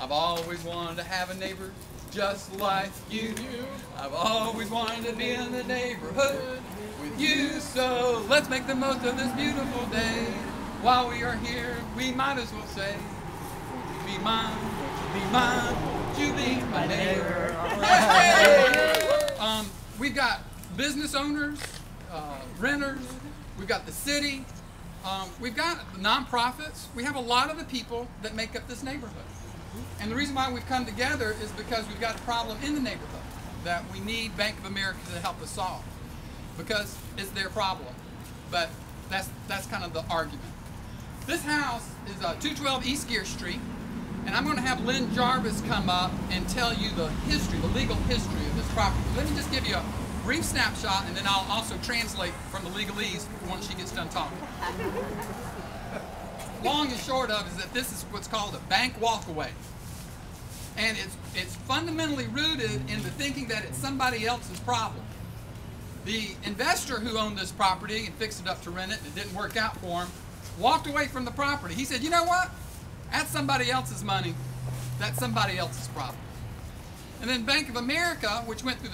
I've always wanted to have a neighbor just like you. I've always wanted to be in the neighborhood with you. So let's make the most of this beautiful day. While we are here, we might as well say, won't you be mine, won't you be mine, won't you be my neighbor? Hey! We've got business owners, renters, we've got the city, we've got nonprofits. We have a lot of the people that make up this neighborhood. And the reason why we've come together is because we've got a problem in the neighborhood that we need Bank of America to help us solve, because it's their problem. But that's kind of the argument. This house is 212 East Gear Street, and I'm going to have Lynn Jarvis come up and tell you the history, the legal history of this property. Let me just give you a brief snapshot, and then I'll also translate from the legalese once she gets done talking. Long and short of is that this is what's called a bank walkaway. And it's fundamentally rooted in the thinking that it's somebody else's problem. The investor who owned this property and fixed it up to rent it, and it didn't work out for him, walked away from the property. He said, you know what? That's somebody else's money. That's somebody else's problem. And then Bank of America, which went through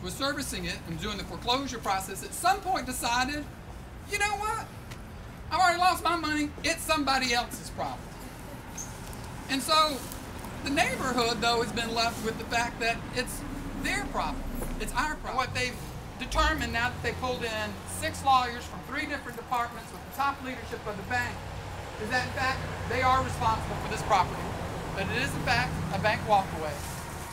was servicing it and doing the foreclosure process, at some point decided, you know what? I've already lost my money. It's somebody else's problem. And so the neighborhood, though, has been left with the fact that it's their problem. It's our problem. What they've determined now that they pulled in 6 lawyers from 3 different departments with the top leadership of the bank is that, in fact, they are responsible for this property. That it is, in fact, a bank walkaway.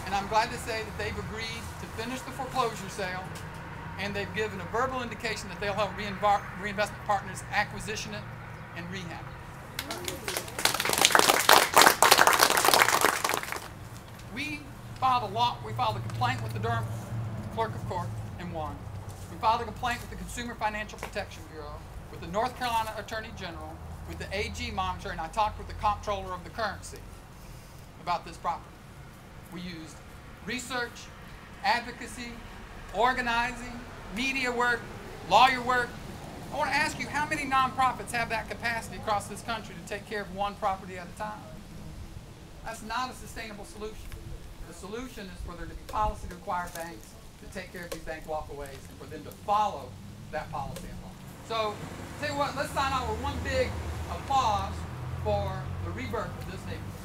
And I'm glad to say that they've agreed to finish the foreclosure sale, and they've given a verbal indication that they'll help Reinvestment Partners acquisition it and rehab it. We filed a complaint with the Durham Clerk of Court and won. We filed a complaint with the Consumer Financial Protection Bureau, with the North Carolina Attorney General, with the AG Monitor, and I talked with the Comptroller of the Currency about this property. We used research, advocacy, organizing, media work, lawyer work. I want to ask you, how many nonprofits have that capacity across this country to take care of one property at a time? That's not a sustainable solution. The solution is for there to be policy to require banks to take care of these bank walkaways and for them to follow that policy and law. So, tell you what, let's sign off with one big applause for the rebirth of this neighborhood.